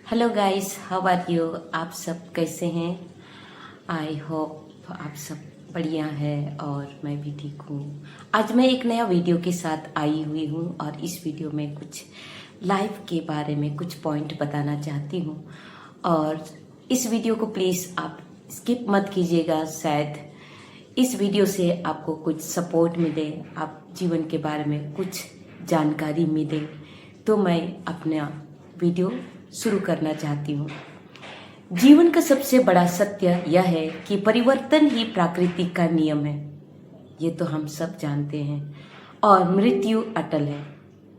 Hello guys, how are you. आप सब कैसे हैं? आई होप आप सब बढ़िया है और मैं भी ठीक हूँ। आज मैं एक नया वीडियो के साथ आई हुई हूँ और इस वीडियो में कुछ लाइफ के बारे में कुछ पॉइंट बताना चाहती हूँ। और इस वीडियो को प्लीज़ आप स्किप मत कीजिएगा। शायद इस वीडियो से आपको कुछ सपोर्ट मिले, आप जीवन के बारे में कुछ जानकारी मिले, तो मैं अपना वीडियो शुरू करना चाहती हूँ। जीवन का सबसे बड़ा सत्य यह है कि परिवर्तन ही प्रकृति का नियम है। ये तो हम सब जानते हैं। और मृत्यु अटल है,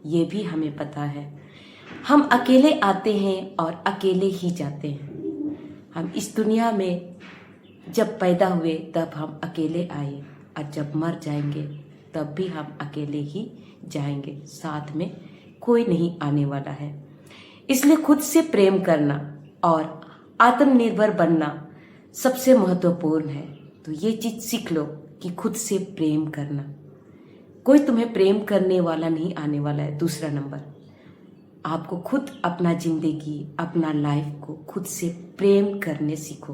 ये भी हमें पता है। हम अकेले आते हैं और अकेले ही जाते हैं। हम इस दुनिया में जब पैदा हुए तब हम अकेले आए और जब मर जाएंगे तब भी हम अकेले ही जाएंगे, साथ में कोई नहीं आने वाला है। इसलिए खुद से प्रेम करना और आत्मनिर्भर बनना सबसे महत्वपूर्ण है। तो ये चीज सीख लो कि खुद से प्रेम करना। कोई तुम्हें प्रेम करने वाला नहीं आने वाला है। दूसरा नंबर, आपको खुद अपना जिंदगी, अपना लाइफ को खुद से प्रेम करने सीखो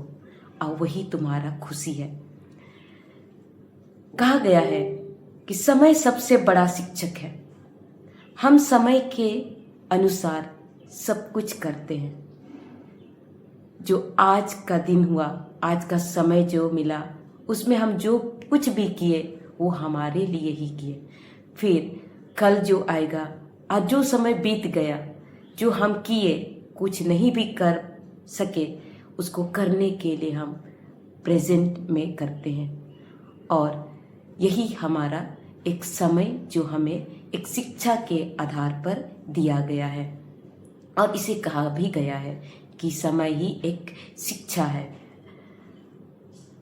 और वही तुम्हारा खुशी है। कहा गया है कि समय सबसे बड़ा शिक्षक है। हम समय के अनुसार सब कुछ करते हैं। जो आज का दिन हुआ, आज का समय जो मिला, उसमें हम जो कुछ भी किए वो हमारे लिए ही किए। फिर कल जो आएगा, आज जो समय बीत गया, जो हम किए, कुछ नहीं भी कर सके, उसको करने के लिए हम प्रेजेंट में करते हैं। और यही हमारा एक समय जो हमें एक शिक्षा के आधार पर दिया गया है। और इसे कहा भी गया है कि समय ही एक शिक्षा है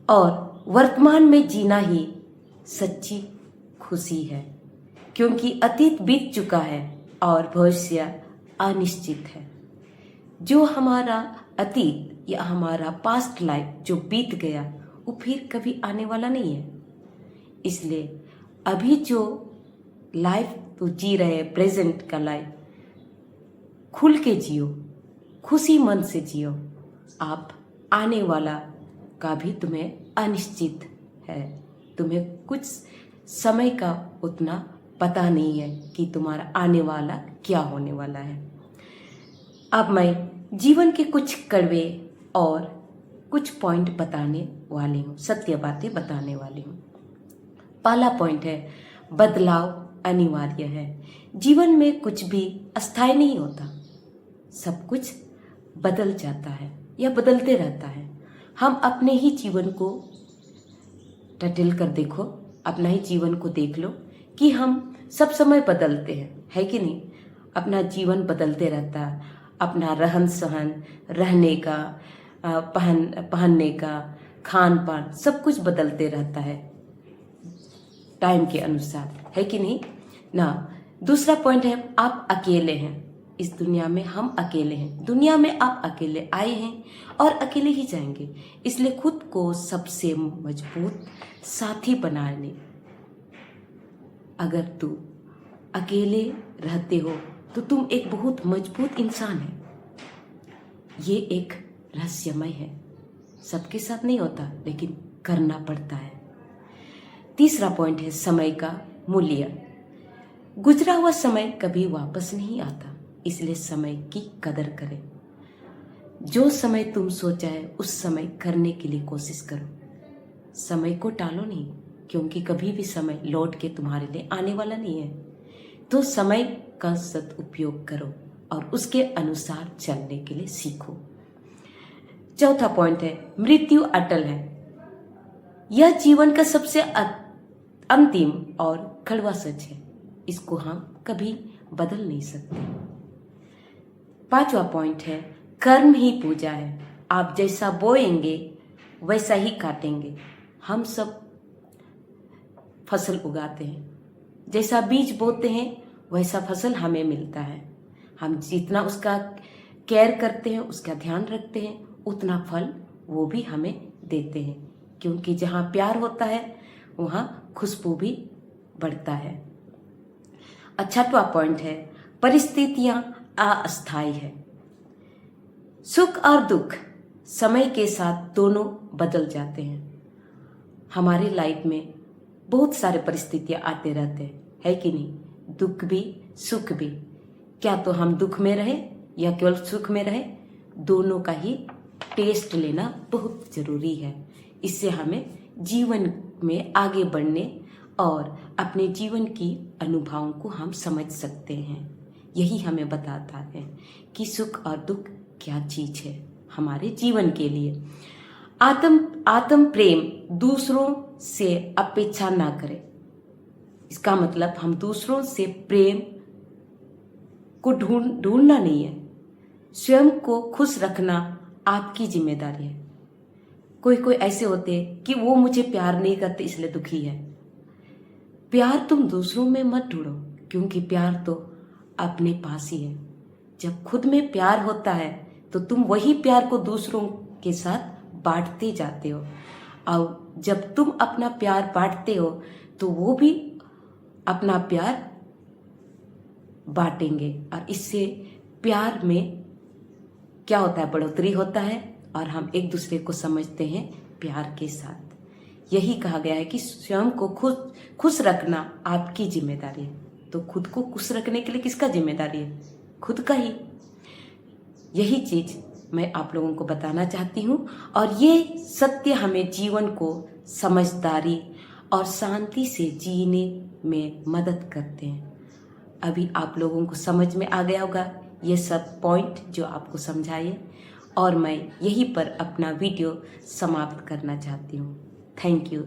और वर्तमान में जीना ही सच्ची खुशी है, क्योंकि अतीत बीत चुका है और भविष्य अनिश्चित है। जो हमारा अतीत या हमारा पास्ट लाइफ जो बीत गया वो फिर कभी आने वाला नहीं है। इसलिए अभी जो लाइफ तो जी रहे, प्रेजेंट का लाइफ खुल के जियो, खुशी मन से जियो। आप आने वाला का भी तुम्हें अनिश्चित है। तुम्हें कुछ समय का उतना पता नहीं है कि तुम्हारा आने वाला क्या होने वाला है। अब मैं जीवन के कुछ कड़वे और कुछ पॉइंट बताने वाली हूँ, सत्य बातें बताने वाली हूँ। पहला पॉइंट है, बदलाव अनिवार्य है। जीवन में कुछ भी अस्थायी नहीं होता, सब कुछ बदल जाता है या बदलते रहता है। हम अपने ही जीवन को टटल कर देखो, अपना ही जीवन को देख लो कि हम सब समय बदलते हैं, है कि नहीं। अपना जीवन बदलते रहता है, अपना रहन सहन, रहने का, पहनने का, खान पान, सब कुछ बदलते रहता है टाइम के अनुसार, है कि नहीं ना। दूसरा पॉइंट है, आप अकेले हैं। इस दुनिया में हम अकेले हैं। दुनिया में आप अकेले आए हैं और अकेले ही जाएंगे। इसलिए खुद को सबसे मजबूत साथी बनाने। अगर तू अकेले रहते हो तो तुम एक बहुत मजबूत इंसान है। ये एक रहस्यमय है, सबके साथ नहीं होता लेकिन करना पड़ता है। तीसरा पॉइंट है, समय का मूल्य। गुजरा हुआ समय कभी वापस नहीं आता, इसलिए समय की कदर करें। जो समय तुम सोचा है उस समय करने के लिए कोशिश करो। समय को टालो नहीं, क्योंकि कभी भी समय लौट के तुम्हारे लिए आने वाला नहीं है। तो समय का सदुपयोग करो और उसके अनुसार चलने के लिए सीखो। चौथा पॉइंट है, मृत्यु अटल है। यह जीवन का सबसे अंतिम और कड़वा सच है। इसको हम कभी बदल नहीं सकते। पांचवा पॉइंट है, कर्म ही पूजा है। आप जैसा बोएंगे वैसा ही काटेंगे। हम सब फसल उगाते हैं, जैसा बीज बोते हैं वैसा फसल हमें मिलता है। हम जितना उसका केयर करते हैं, उसका ध्यान रखते हैं, उतना फल वो भी हमें देते हैं। क्योंकि जहाँ प्यार होता है वहाँ खुशबू भी बढ़ता है। छठवां पॉइंट है, परिस्थितियाँ अस्थायी है। सुख और दुख समय के साथ दोनों बदल जाते हैं। हमारी लाइफ में बहुत सारे परिस्थितियां आते रहते हैं, है कि नहीं? दुख भी सुख भी। क्या तो हम दुख में रहे या केवल सुख में रहे, दोनों का ही टेस्ट लेना बहुत जरूरी है। इससे हमें जीवन में आगे बढ़ने और अपने जीवन की अनुभवों को हम समझ सकते हैं। यही हमें बताता है कि सुख और दुख क्या चीज है हमारे जीवन के लिए। आत्म प्रेम दूसरों से अपेक्षा ना करें। इसका मतलब हम दूसरों से प्रेम को ढूंढना नहीं है। स्वयं को खुश रखना आपकी जिम्मेदारी है। कोई ऐसे होते कि वो मुझे प्यार नहीं करते इसलिए दुखी है। प्यार तुम दूसरों में मत ढूंढो, क्योंकि प्यार तो अपने पास ही है। जब खुद में प्यार होता है तो तुम वही प्यार को दूसरों के साथ बांटते जाते हो, और जब तुम अपना प्यार बांटते हो तो वो भी अपना प्यार बांटेंगे, और इससे प्यार में क्या होता है, बढ़ोतरी होता है और हम एक दूसरे को समझते हैं प्यार के साथ। यही कहा गया है कि स्वयं को खुश रखना आपकी जिम्मेदारी है। तो खुद को खुश रखने के लिए किसका जिम्मेदारी है? खुद का ही। यही चीज मैं आप लोगों को बताना चाहती हूँ, और ये सत्य हमें जीवन को समझदारी और शांति से जीने में मदद करते हैं। अभी आप लोगों को समझ में आ गया होगा ये सब पॉइंट जो आपको समझाए, और मैं यहीं पर अपना वीडियो समाप्त करना चाहती हूँ। Thank you.